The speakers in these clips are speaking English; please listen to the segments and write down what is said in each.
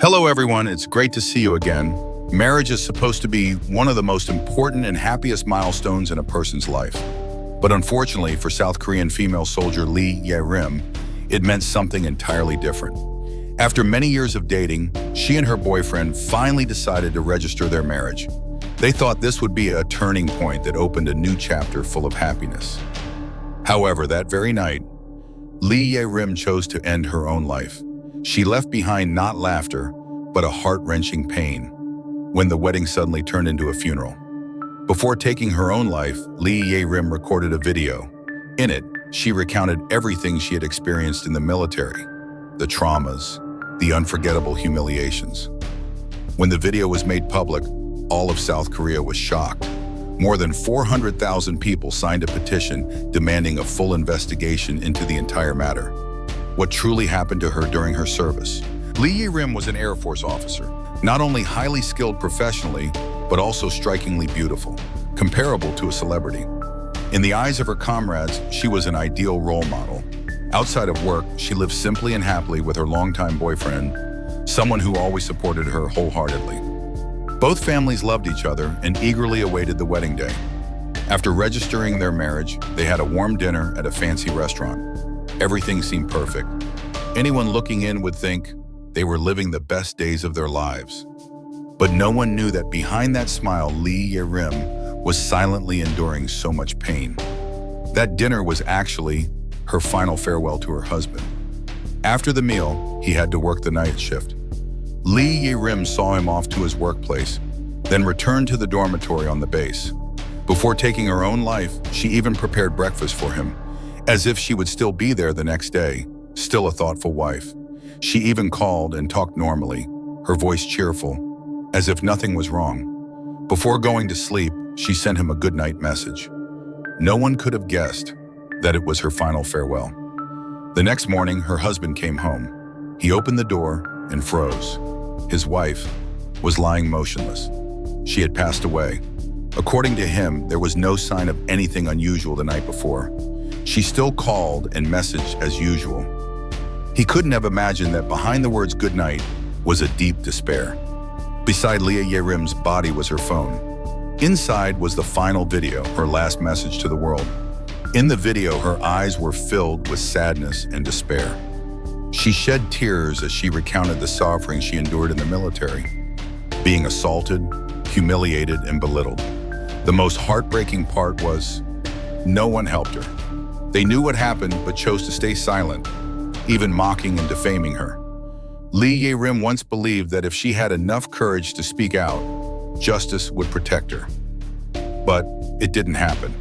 Hello everyone, it's great to see you again. Marriage is supposed to be one of the most important and happiest milestones in a person's life. But unfortunately for South Korean female soldier Lee Ye-rim, it meant something entirely different. After many years of dating, she and her boyfriend finally decided to register their marriage. They thought this would be a turning point that opened a new chapter full of happiness. However, that very night, Lee Ye-rim chose to end her own life. She left behind not laughter, but a heart-wrenching pain, when the wedding suddenly turned into a funeral. Before taking her own life, Lee Ye-rim recorded a video. In it, she recounted everything she had experienced in the military, the traumas, the unforgettable humiliations. When the video was made public, all of South Korea was shocked. More than 400,000 people signed a petition demanding a full investigation into the entire matter. What truly happened to her during her service? Lee Ye-rim was an Air Force officer, not only highly skilled professionally, but also strikingly beautiful, comparable to a celebrity. In the eyes of her comrades, she was an ideal role model. Outside of work, she lived simply and happily with her longtime boyfriend, someone who always supported her wholeheartedly. Both families loved each other and eagerly awaited the wedding day. After registering their marriage, they had a warm dinner at a fancy restaurant. Everything seemed perfect. Anyone looking in would think they were living the best days of their lives. But no one knew that behind that smile, Lee Ye-rim was silently enduring so much pain. That dinner was actually her final farewell to her husband. After the meal, he had to work the night shift. Lee Ye-rim saw him off to his workplace, then returned to the dormitory on the base. Before taking her own life, she even prepared breakfast for him, as if she would still be there the next day, still a thoughtful wife. She even called and talked normally, her voice cheerful, as if nothing was wrong. Before going to sleep, she sent him a goodnight message. No one could have guessed that it was her final farewell. The next morning, her husband came home. He opened the door and froze. His wife was lying motionless. She had passed away. According to him, there was no sign of anything unusual the night before. She still called and messaged as usual. He couldn't have imagined that behind the words "goodnight" was a deep despair. Beside Lee Ye-rim's body was her phone. Inside was the final video, her last message to the world. In the video, her eyes were filled with sadness and despair. She shed tears as she recounted the suffering she endured in the military, being assaulted, humiliated, and belittled. The most heartbreaking part was no one helped her. They knew what happened but chose to stay silent, even mocking and defaming her. Lee Ye-rim once believed that if she had enough courage to speak out, justice would protect her. But it didn't happen.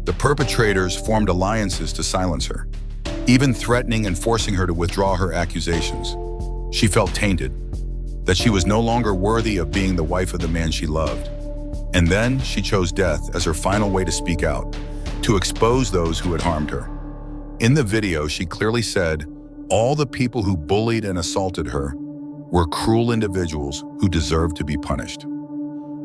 The perpetrators formed alliances to silence her, even threatening and forcing her to withdraw her accusations. She felt tainted, that she was no longer worthy of being the wife of the man she loved. And then she chose death as her final way to speak out, to expose those who had harmed her. In the video, she clearly said, all the people who bullied and assaulted her were cruel individuals who deserved to be punished.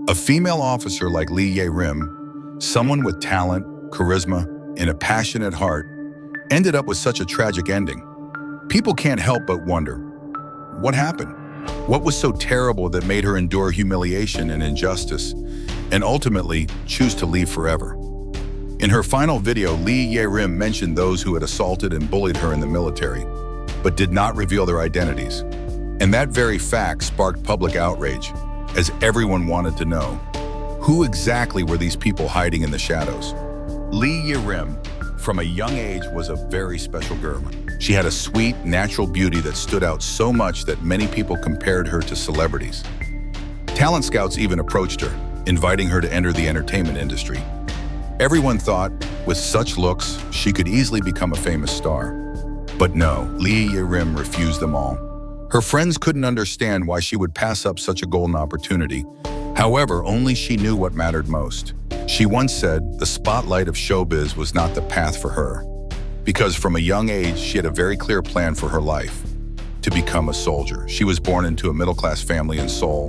A female officer like Lee Ye-rim, someone with talent, charisma, and a passionate heart, ended up with such a tragic ending. People can't help but wonder, what happened? What was so terrible that made her endure humiliation and injustice, and ultimately choose to leave forever? In her final video, Lee Ye-rim mentioned those who had assaulted and bullied her in the military, but did not reveal their identities. And that very fact sparked public outrage, as everyone wanted to know, who exactly were these people hiding in the shadows? Lee Ye-rim, from a young age, was a very special girl. She had a sweet, natural beauty that stood out so much that many people compared her to celebrities. Talent scouts even approached her, inviting her to enter the entertainment industry. Everyone thought, with such looks, she could easily become a famous star. But no, Lee Ye-rim refused them all. Her friends couldn't understand why she would pass up such a golden opportunity. However, only she knew what mattered most. She once said the spotlight of showbiz was not the path for her, because from a young age, she had a very clear plan for her life: to become a soldier. She was born into a middle-class family in Seoul.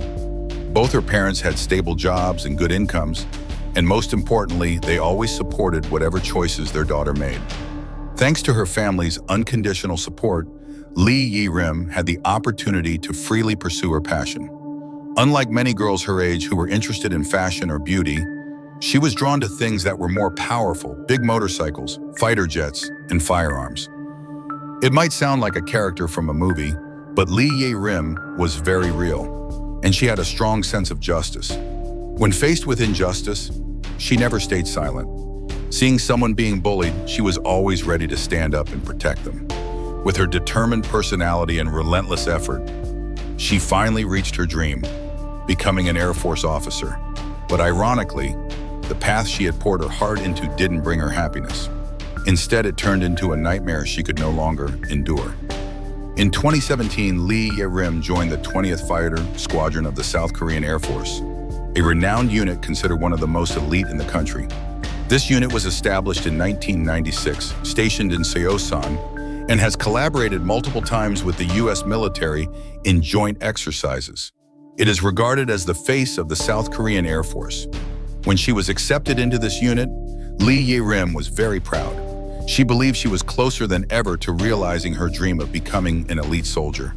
Both her parents had stable jobs and good incomes, and most importantly, they always supported whatever choices their daughter made. Thanks to her family's unconditional support, Lee Ye-rim had the opportunity to freely pursue her passion. Unlike many girls her age who were interested in fashion or beauty, she was drawn to things that were more powerful: big motorcycles, fighter jets, and firearms. It might sound like a character from a movie, but Lee Ye-rim was very real, and she had a strong sense of justice. When faced with injustice, she never stayed silent. Seeing someone being bullied, she was always ready to stand up and protect them. With her determined personality and relentless effort, she finally reached her dream, becoming an Air Force officer. But ironically, the path she had poured her heart into didn't bring her happiness. Instead, it turned into a nightmare she could no longer endure. In 2017, Lee Ye-rim joined the 20th Fighter Squadron of the South Korean Air Force, a renowned unit considered one of the most elite in the country. This unit was established in 1996, stationed in Seosan, and has collaborated multiple times with the U.S. military in joint exercises. It is regarded as the face of the South Korean Air Force. When she was accepted into this unit, Lee Ye-rim was very proud. She believed she was closer than ever to realizing her dream of becoming an elite soldier.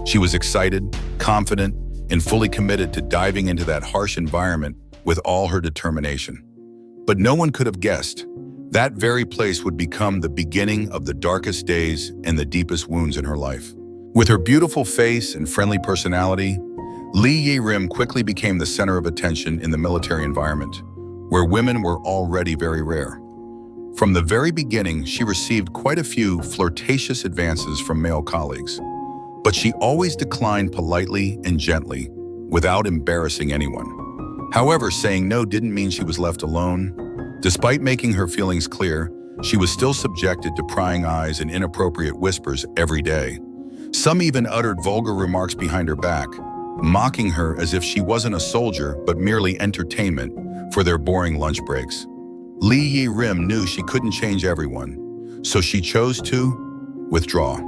She was excited, confident, and fully committed to diving into that harsh environment with all her determination. But no one could have guessed that very place would become the beginning of the darkest days and the deepest wounds in her life. With her beautiful face and friendly personality, Lee Ye-rim quickly became the center of attention in the military environment, where women were already very rare. From the very beginning, she received quite a few flirtatious advances from male colleagues, but she always declined politely and gently, without embarrassing anyone. However, saying no didn't mean she was left alone. Despite making her feelings clear, she was still subjected to prying eyes and inappropriate whispers every day. Some even uttered vulgar remarks behind her back, mocking her as if she wasn't a soldier but merely entertainment for their boring lunch breaks. Lee Ye-rim knew she couldn't change everyone, so she chose to withdraw.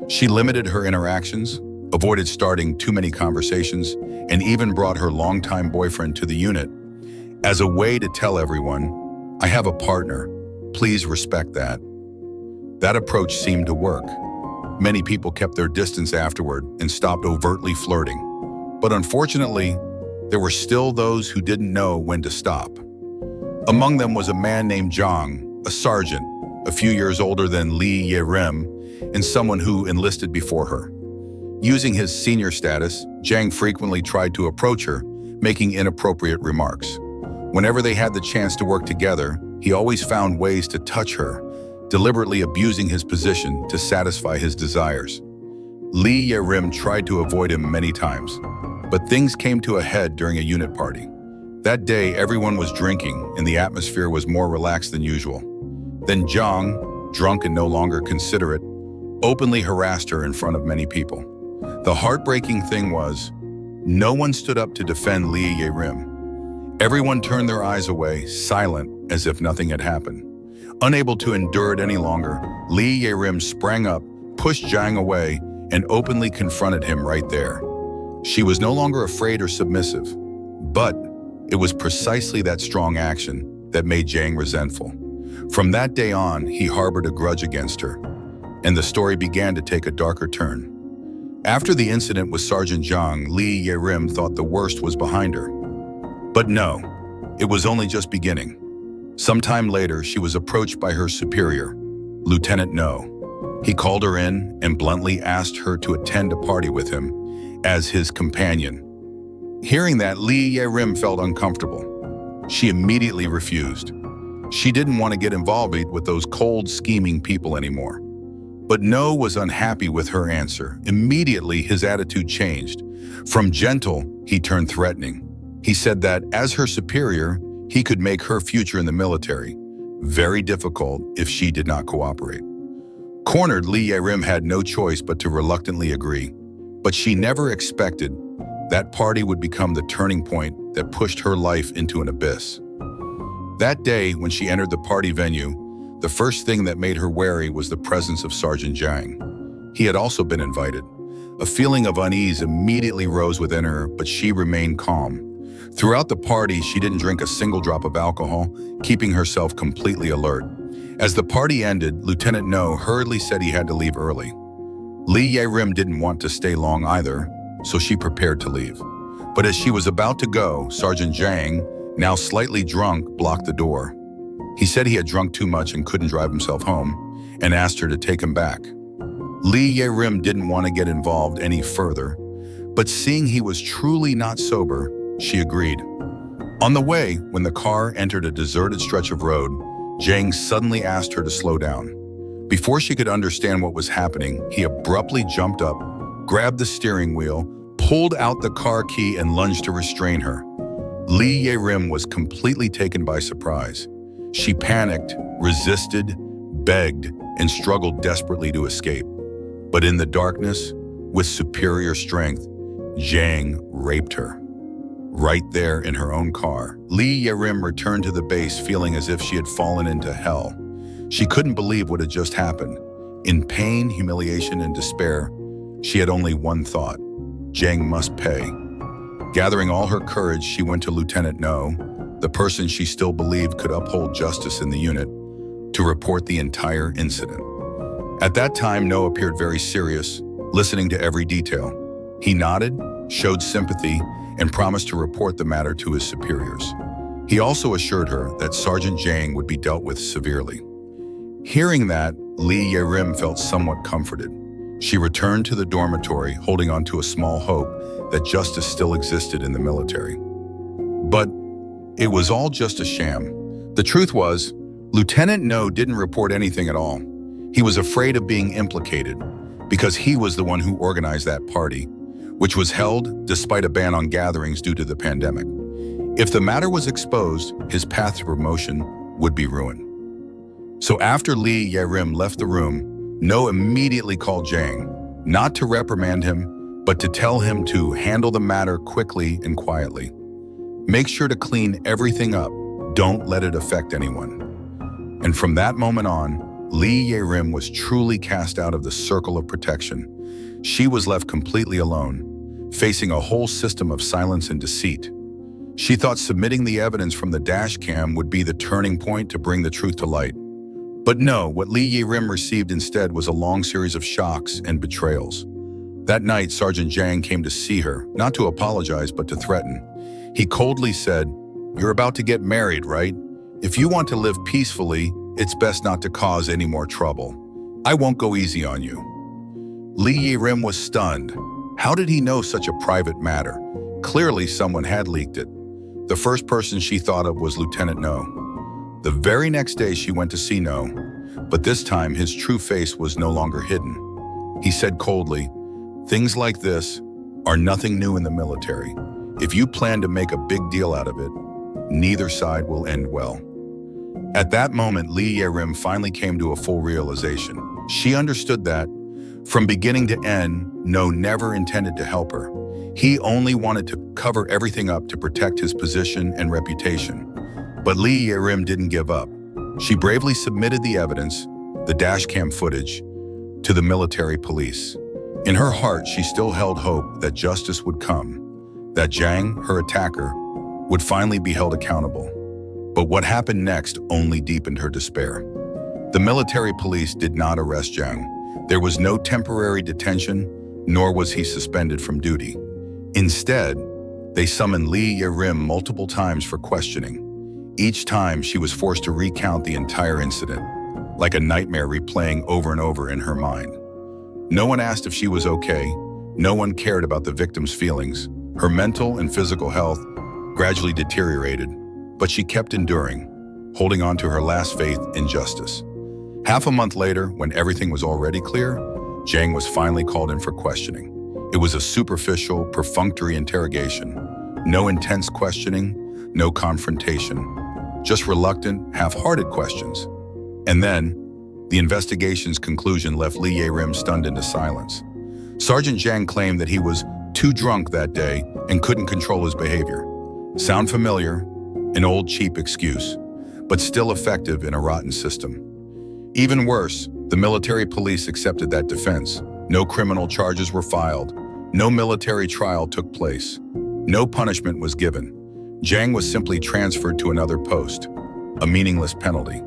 She limited her interactions, avoided starting too many conversations, and even brought her longtime boyfriend to the unit as a way to tell everyone, "I have a partner, please respect that." That approach seemed to work. Many people kept their distance afterward and stopped overtly flirting. But unfortunately, there were still those who didn't know when to stop. Among them was a man named Jang, a sergeant, a few years older than Lee Ye-rim, and someone who enlisted before her. Using his senior status, Jang frequently tried to approach her, making inappropriate remarks. Whenever they had the chance to work together, he always found ways to touch her, deliberately abusing his position to satisfy his desires. Lee Ye-rim tried to avoid him many times, but things came to a head during a unit party. That day, everyone was drinking, and the atmosphere was more relaxed than usual. Then Jang, drunk and no longer considerate, openly harassed her in front of many people. The heartbreaking thing was, no one stood up to defend Lee Ye-rim. Everyone turned their eyes away, silent, as if nothing had happened. Unable to endure it any longer, Lee Ye-rim sprang up, pushed Jang away, and openly confronted him right there. She was no longer afraid or submissive, but it was precisely that strong action that made Jang resentful. From that day on, he harbored a grudge against her, and the story began to take a darker turn. After the incident with Sergeant Jang, Lee Ye-rim thought the worst was behind her. But no, it was only just beginning. Sometime later, she was approached by her superior, Lieutenant No. He called her in and bluntly asked her to attend a party with him as his companion. Hearing that, Lee Ye-rim felt uncomfortable. She immediately refused. She didn't want to get involved with those cold, scheming people anymore. But No was unhappy with her answer. Immediately, his attitude changed. From gentle, he turned threatening. He said that, as her superior, he could make her future in the military very difficult if she did not cooperate. Cornered, Lee Ye-rim had no choice but to reluctantly agree. But she never expected that party would become the turning point that pushed her life into an abyss. That day, when she entered the party venue, the first thing that made her wary was the presence of Sergeant Jang. He had also been invited. A feeling of unease immediately rose within her, but she remained calm. Throughout the party, she didn't drink a single drop of alcohol, keeping herself completely alert. As the party ended, Lieutenant No hurriedly said he had to leave early. Li Ye-rim didn't want to stay long either, so she prepared to leave. But as she was about to go, Sergeant Zhang, now slightly drunk, blocked the door. He said he had drunk too much and couldn't drive himself home, and asked her to take him back. Li Ye-rim didn't want to get involved any further, but seeing he was truly not sober, she agreed. On the way, when the car entered a deserted stretch of road, Zhang suddenly asked her to slow down. Before she could understand what was happening, he abruptly jumped up, grabbed the steering wheel, pulled out the car key and lunged to restrain her. Li Ye-rim was completely taken by surprise. She panicked, resisted, begged, and struggled desperately to escape. But in the darkness, with superior strength, Zhang raped her. Right there in her own car, Li Ye-rim returned to the base feeling as if she had fallen into hell. She couldn't believe what had just happened. In pain, humiliation, and despair, she had only one thought: Zhang must pay. Gathering all her courage, she went to Lieutenant No, the person she still believed could uphold justice in the unit, to report the entire incident. At that time, No appeared very serious, listening to every detail. He nodded, showed sympathy, and promised to report the matter to his superiors. He also assured her that Sergeant Zhang would be dealt with severely. Hearing that, Li Ye-rim felt somewhat comforted. She returned to the dormitory, holding on to a small hope that justice still existed in the military. But it was all just a sham. The truth was, Lieutenant No didn't report anything at all. He was afraid of being implicated because he was the one who organized that party, which was held despite a ban on gatherings due to the pandemic. If the matter was exposed, his path to promotion would be ruined. So after Li Ye-rim left the room, No immediately called Zhang, not to reprimand him, but to tell him to handle the matter quickly and quietly. Make sure to clean everything up. Don't let it affect anyone. And from that moment on, Li Ye-rim was truly cast out of the circle of protection. She was left completely alone, facing a whole system of silence and deceit. She thought submitting the evidence from the dash cam would be the turning point to bring the truth to light. But no, what Li Ye-rim received instead was a long series of shocks and betrayals. That night, Sergeant Zhang came to see her, not to apologize, but to threaten. He coldly said, "You're about to get married, right? If you want to live peacefully, it's best not to cause any more trouble. I won't go easy on you." Li Ye-rim was stunned. How did he know such a private matter? Clearly, someone had leaked it. The first person she thought of was Lieutenant No. The very next day, she went to see No, but this time his true face was no longer hidden. He said coldly, "Things like this are nothing new in the military. If you plan to make a big deal out of it, neither side will end well." At that moment, Li Ye-rim finally came to a full realization. She understood that, from beginning to end, No never intended to help her. He only wanted to cover everything up to protect his position and reputation. But Li Ye-rim didn't give up. She bravely submitted the evidence, the dashcam footage, to the military police. In her heart, she still held hope that justice would come, that Zhang, her attacker, would finally be held accountable. But what happened next only deepened her despair. The military police did not arrest Zhang. There was no temporary detention, nor was he suspended from duty. Instead, they summoned Li Ye-rim multiple times for questioning. Each time, she was forced to recount the entire incident, like a nightmare replaying over and over in her mind. No one asked if she was okay. No one cared about the victim's feelings. Her mental and physical health gradually deteriorated, but she kept enduring, holding on to her last faith in justice. Half a month later, when everything was already clear, Zhang was finally called in for questioning. It was a superficial, perfunctory interrogation. No intense questioning, no confrontation. Just reluctant, half-hearted questions. And then, the investigation's conclusion left Li Ye-rim stunned into silence. Sergeant Zhang claimed that he was too drunk that day and couldn't control his behavior. Sound familiar? An old cheap excuse, but still effective in a rotten system. Even worse, the military police accepted that defense. No criminal charges were filed. No military trial took place. No punishment was given. Zhang was simply transferred to another post, a meaningless penalty.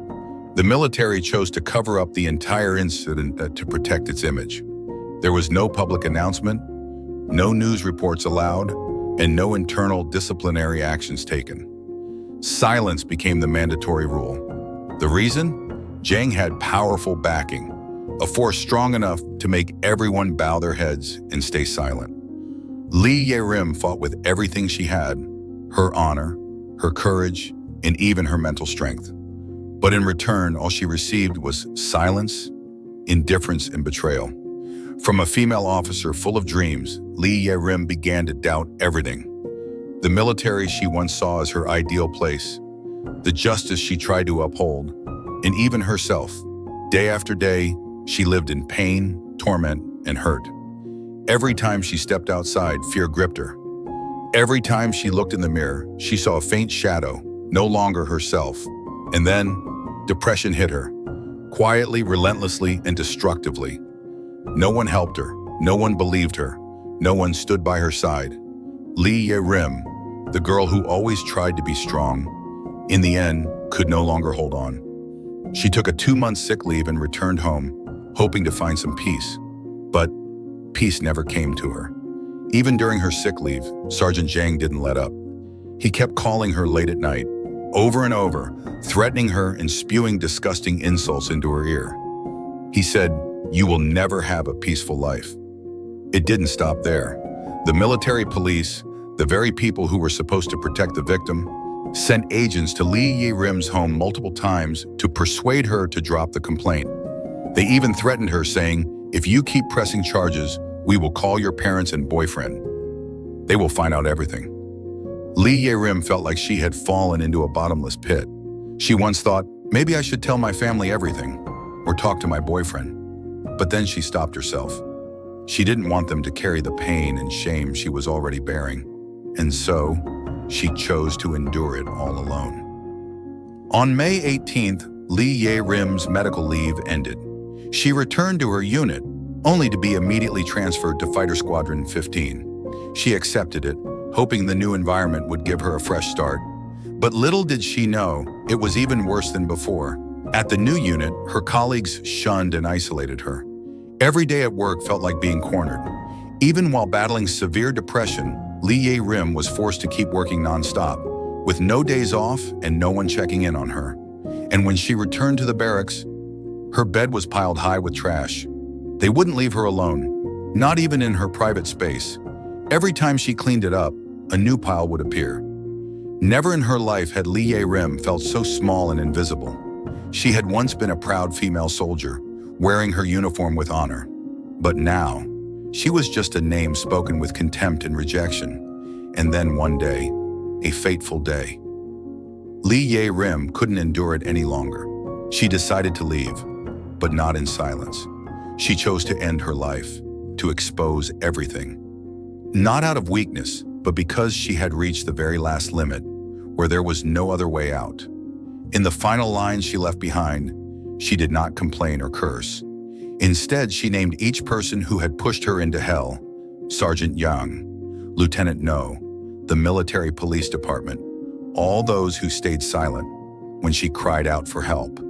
The military chose to cover up the entire incident to protect its image. There was no public announcement, no news reports allowed, and no internal disciplinary actions taken. Silence became the mandatory rule. The reason? Jiang had powerful backing, a force strong enough to make everyone bow their heads and stay silent. Li Yerim fought with everything she had, her honor, her courage, and even her mental strength. But in return, all she received was silence, indifference, and betrayal. From a female officer full of dreams, Li Yerim began to doubt everything. The military she once saw as her ideal place, the justice she tried to uphold, and even herself. Day after day, she lived in pain, torment, and hurt. Every time she stepped outside, fear gripped her. Every time she looked in the mirror, she saw a faint shadow, no longer herself. And then, depression hit her, quietly, relentlessly, and destructively. No one helped her, no one believed her, no one stood by her side. Li Yerim, the girl who always tried to be strong, in the end, could no longer hold on. She took a 2-month sick leave and returned home, hoping to find some peace. But peace never came to her. Even during her sick leave, Sergeant Jiang didn't let up. He kept calling her late at night, over and over, threatening her and spewing disgusting insults into her ear. He said, "You will never have a peaceful life." It didn't stop there. The military police, the very people who were supposed to protect the victim, sent agents to Li Yerim's home multiple times to persuade her to drop the complaint. They even threatened her, saying, "If you keep pressing charges, we will call your parents and boyfriend. They will find out everything." Li Yerim felt like she had fallen into a bottomless pit. She once thought, maybe I should tell my family everything, or talk to my boyfriend. But then she stopped herself. She didn't want them to carry the pain and shame she was already bearing. And so, she chose to endure it all alone. On May 18th, Li Yerim's medical leave ended. She returned to her unit, only to be immediately transferred to Fighter Squadron 15. She accepted it, hoping the new environment would give her a fresh start. But little did she know, it was even worse than before. At the new unit, her colleagues shunned and isolated her. Every day at work felt like being cornered. Even while battling severe depression, Li Yerim was forced to keep working nonstop, with no days off and no one checking in on her. And when she returned to the barracks, her bed was piled high with trash. They wouldn't leave her alone, not even in her private space. Every time she cleaned it up, a new pile would appear. Never in her life had Li Yerim felt so small and invisible. She had once been a proud female soldier, wearing her uniform with honor. But now, she was just a name spoken with contempt and rejection. And then one day, a fateful day. Li Yerim couldn't endure it any longer. She decided to leave, but not in silence. She chose to end her life, to expose everything. Not out of weakness, but because she had reached the very last limit, where there was no other way out. In the final lines she left behind, she did not complain or curse. Instead, she named each person who had pushed her into hell: Sergeant Yang, Lieutenant No, the military police department, all those who stayed silent when she cried out for help.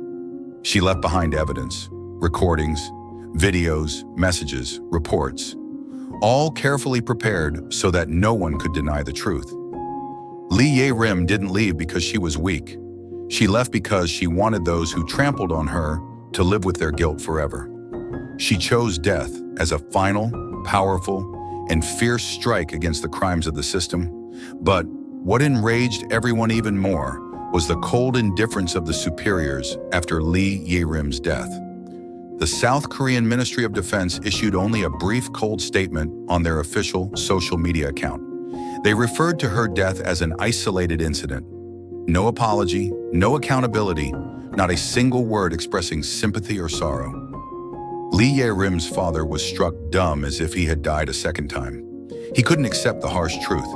She left behind evidence, recordings, videos, messages, reports, all carefully prepared so that no one could deny the truth. Li Yerim didn't leave because she was weak. She left because she wanted those who trampled on her to live with their guilt forever. She chose death as a final, powerful, and fierce strike against the crimes of the system. But what enraged everyone even more was the cold indifference of the superiors after Li Yerim's death. The South Korean Ministry of Defense issued only a brief cold statement on their official social media account. They referred to her death as an isolated incident. No apology, no accountability, not a single word expressing sympathy or sorrow. Li Yerim's father was struck dumb as if he had died a second time. He couldn't accept the harsh truth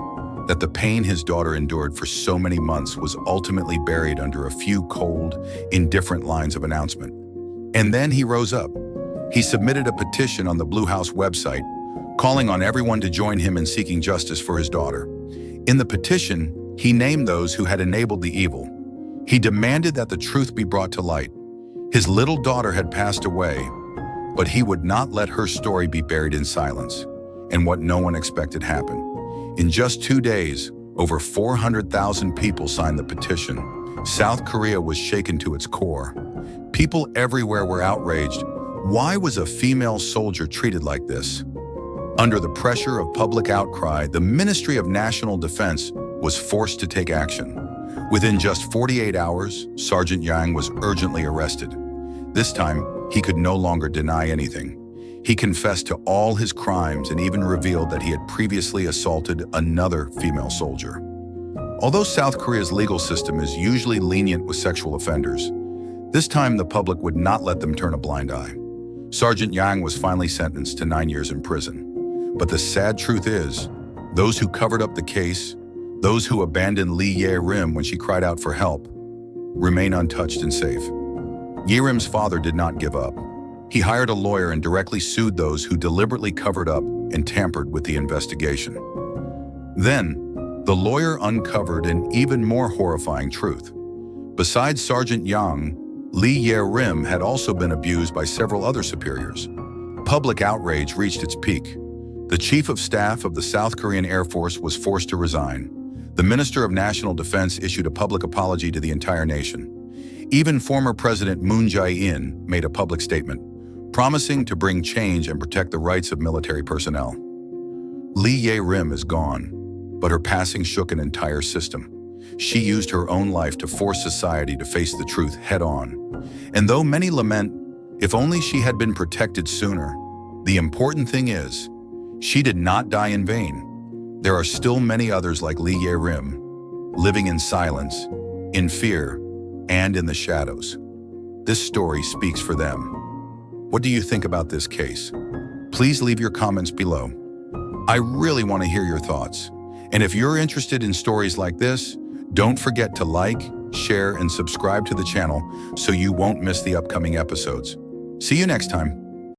that the pain his daughter endured for so many months was ultimately buried under a few cold, indifferent lines of announcement. And then he rose up. He submitted a petition on the Blue House website, calling on everyone to join him in seeking justice for his daughter. In the petition, he named those who had enabled the evil. He demanded that the truth be brought to light. His little daughter had passed away, But he would not let her story be buried in silence. And what no one expected happened. In just 2 days, over 400,000 people signed the petition. South Korea was shaken to its core. People everywhere were outraged. Why was a female soldier treated like this? Under the pressure of public outcry, the Ministry of National Defense was forced to take action. Within just 48 hours, Sergeant Yang was urgently arrested. This time, he could no longer deny anything. He confessed to all his crimes and even revealed that he had previously assaulted another female soldier. Although South Korea's legal system is usually lenient with sexual offenders, this time the public would not let them turn a blind eye. Sergeant Yang was finally sentenced to 9 years in prison. But the sad truth is, those who covered up the case, those who abandoned Lee Ye-rim when she cried out for help, remain untouched and safe. Ye-rim's father did not give up. He hired a lawyer and directly sued those who deliberately covered up and tampered with the investigation. Then, the lawyer uncovered an even more horrifying truth. Besides Sergeant Yang, Lee Ye-rim had also been abused by several other superiors. Public outrage reached its peak. The Chief of Staff of the South Korean Air Force was forced to resign. The Minister of National Defense issued a public apology to the entire nation. Even former President Moon Jae-in made a public statement, promising to bring change and protect the rights of military personnel. Lee Ye-rim is gone, but her passing shook an entire system. She used her own life to force society to face the truth head-on. And though many lament, if only she had been protected sooner, the important thing is, she did not die in vain. There are still many others like Lee Ye-rim, living in silence, in fear, and in the shadows. This story speaks for them. What do you think about this case? Please leave your comments below. I really want to hear your thoughts. And if you're interested in stories like this, don't forget to like, share, and subscribe to the channel so you won't miss the upcoming episodes. See you next time.